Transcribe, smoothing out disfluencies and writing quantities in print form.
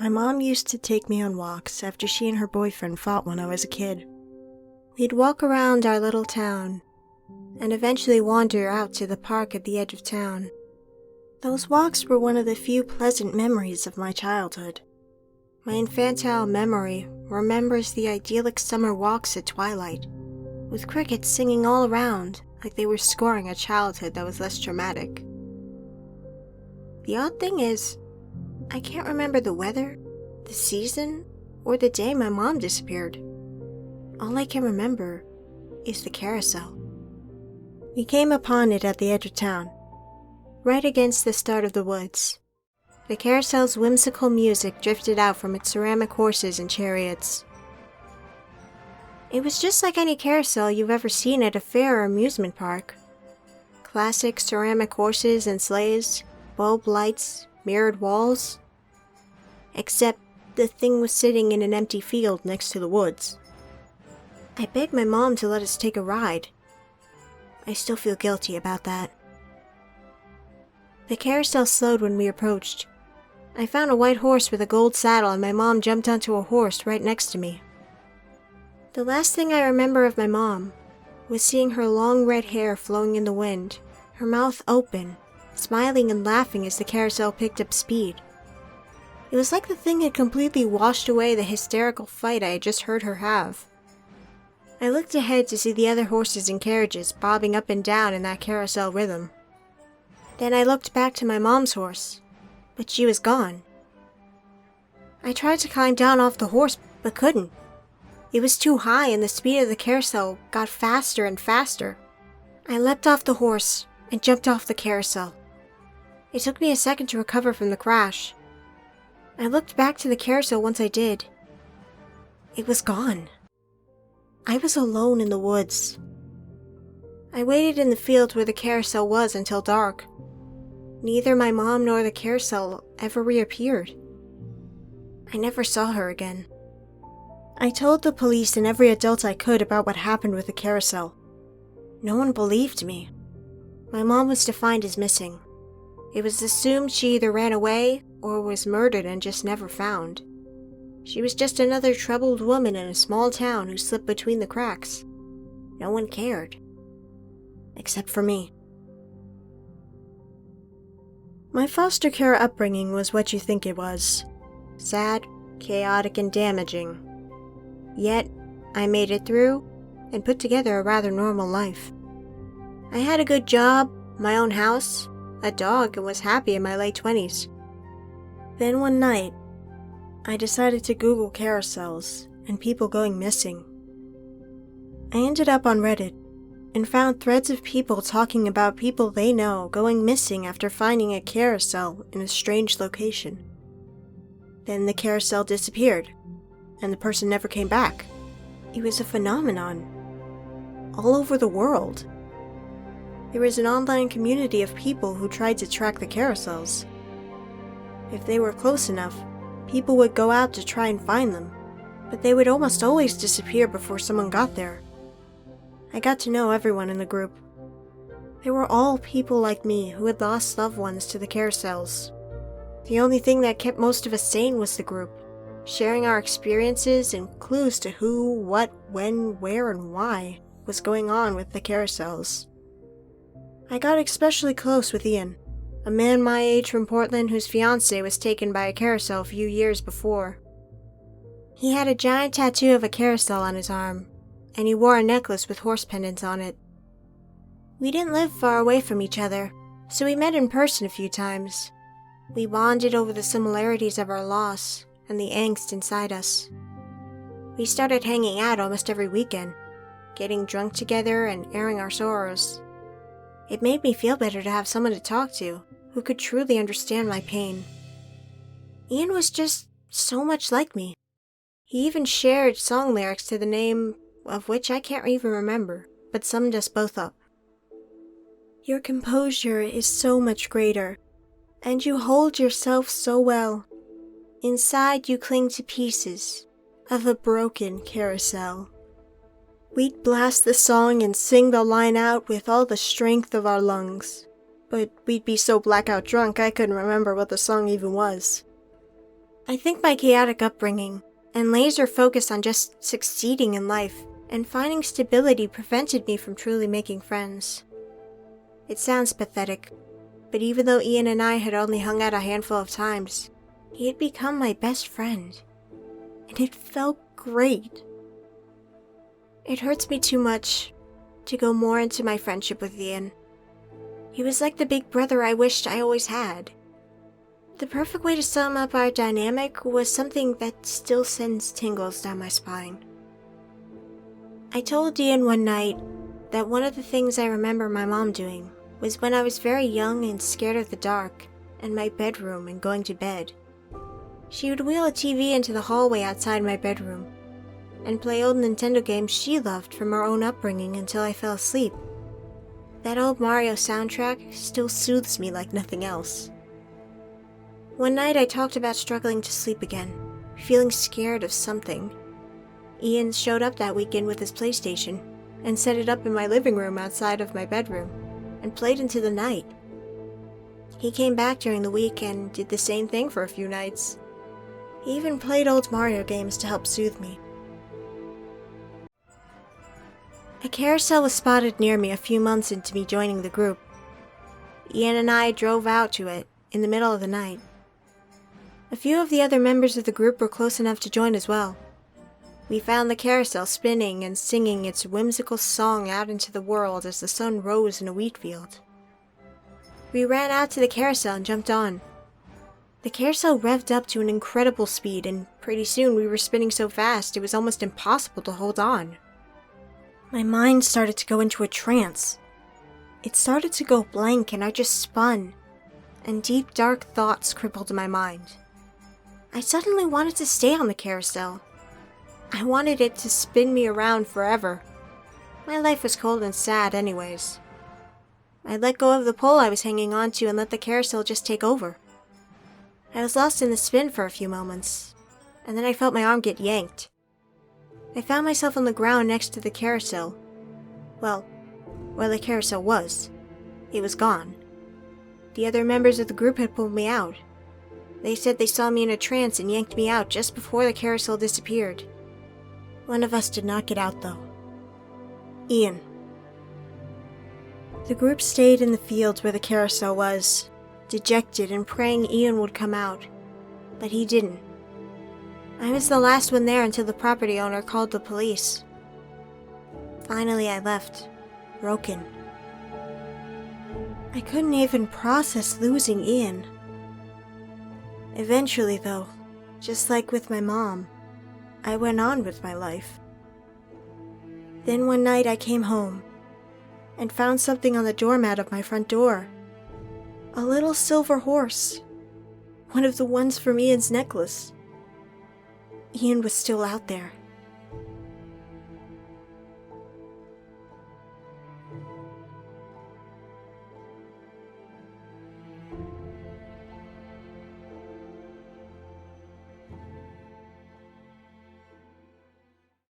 My mom used to take me on walks after she and her boyfriend fought when I was a kid. We'd walk around our little town, and eventually wander out to the park at the edge of town. Those walks were one of the few pleasant memories of my childhood. My infantile memory remembers the idyllic summer walks at twilight, with crickets singing all around like they were scoring a childhood that was less traumatic. The odd thing is, I can't remember the weather, the season, or the day my mom disappeared. All I can remember is the carousel. We came upon it at the edge of town, right against the start of the woods. The carousel's whimsical music drifted out from its ceramic horses and chariots. It was just like any carousel you've ever seen at a fair or amusement park. Classic ceramic horses and sleighs, bulb lights, mirrored walls. Except the thing was sitting in an empty field next to the woods. I begged my mom to let us take a ride. I still feel guilty about that. The carousel slowed when we approached. I found a white horse with a gold saddle and my mom jumped onto a horse right next to me. The last thing I remember of my mom was seeing her long red hair flowing in the wind, her mouth open, smiling and laughing as the carousel picked up speed. It was like the thing had completely washed away the hysterical fight I had just heard her have. I looked ahead to see the other horses and carriages bobbing up and down in that carousel rhythm. Then I looked back to my mom's horse, but she was gone. I tried to climb down off the horse, but couldn't. It was too high and the speed of the carousel got faster and faster. I leapt off the horse and jumped off the carousel. It took me a second to recover from the crash. I looked back to the carousel once I did. It was gone. I was alone in the woods. I waited in the field where the carousel was until dark. Neither my mom nor the carousel ever reappeared. I never saw her again. I told the police and every adult I could about what happened with the carousel. No one believed me. My mom was defined as missing. It was assumed she either ran away or was murdered and just never found. She was just another troubled woman in a small town who slipped between the cracks. No one cared. Except for me. My foster care upbringing was what you think it was. Sad, chaotic, and damaging. Yet, I made it through and put together a rather normal life. I had a good job, my own house, a dog, and was happy in my late 20s. Then one night, I decided to Google carousels and people going missing. I ended up on Reddit and found threads of people talking about people they know going missing after finding a carousel in a strange location. Then the carousel disappeared, and the person never came back. It was a phenomenon all over the world. There was an online community of people who tried to track the carousels. If they were close enough, people would go out to try and find them, but they would almost always disappear before someone got there. I got to know everyone in the group. They were all people like me who had lost loved ones to the carousels. The only thing that kept most of us sane was the group, sharing our experiences and clues to who, what, when, where, and why was going on with the carousels. I got especially close with Ian, a man my age from Portland whose fiancée was taken by a carousel a few years before. He had a giant tattoo of a carousel on his arm, and he wore a necklace with horse pendants on it. We didn't live far away from each other, so we met in person a few times. We bonded over the similarities of our loss and the angst inside us. We started hanging out almost every weekend, getting drunk together and airing our sorrows. It made me feel better to have someone to talk to who could truly understand my pain. Ian was just so much like me. He even shared song lyrics to the name of which I can't even remember, but summed us both up. Your composure is so much greater, and you hold yourself so well. Inside you cling to pieces of a broken carousel. We'd blast the song and sing the line out with all the strength of our lungs, but we'd be so blackout drunk I couldn't remember what the song even was. I think my chaotic upbringing and laser focus on just succeeding in life and finding stability prevented me from truly making friends. It sounds pathetic, but even though Ian and I had only hung out a handful of times, he had become my best friend, and it felt great. It hurts me too much to go more into my friendship with Ian. He was like the big brother I wished I always had. The perfect way to sum up our dynamic was something that still sends tingles down my spine. I told Ian one night that one of the things I remember my mom doing was when I was very young and scared of the dark, and my bedroom and going to bed. She would wheel a TV into the hallway outside my bedroom and play old Nintendo games she loved from her own upbringing until I fell asleep. That old Mario soundtrack still soothes me like nothing else. One night I talked about struggling to sleep again, feeling scared of something. Ian showed up that weekend with his PlayStation and set it up in my living room outside of my bedroom and played into the night. He came back during the week and did the same thing for a few nights. He even played old Mario games to help soothe me. A carousel was spotted near me a few months into me joining the group. Ian and I drove out to it in the middle of the night. A few of the other members of the group were close enough to join as well. We found the carousel spinning and singing its whimsical song out into the world as the sun rose in a wheat field. We ran out to the carousel and jumped on. The carousel revved up to an incredible speed, and pretty soon we were spinning so fast it was almost impossible to hold on. My mind started to go into a trance. It started to go blank and I just spun, and deep dark thoughts crippled my mind. I suddenly wanted to stay on the carousel. I wanted it to spin me around forever. My life was cold and sad anyways. I let go of the pole I was hanging onto and let the carousel just take over. I was lost in the spin for a few moments, and then I felt my arm get yanked. I found myself on the ground next to the carousel. Well, where the carousel was. It was gone. The other members of the group had pulled me out. They said they saw me in a trance and yanked me out just before the carousel disappeared. One of us did not get out though. Ian. The group stayed in the fields where the carousel was, dejected and praying Ian would come out, but he didn't. I was the last one there until the property owner called the police. Finally I left, broken. I couldn't even process losing Ian. Eventually though, just like with my mom, I went on with my life. Then one night I came home and found something on the doormat of my front door. A little silver horse. One of the ones from Ian's necklace. Ian was still out there.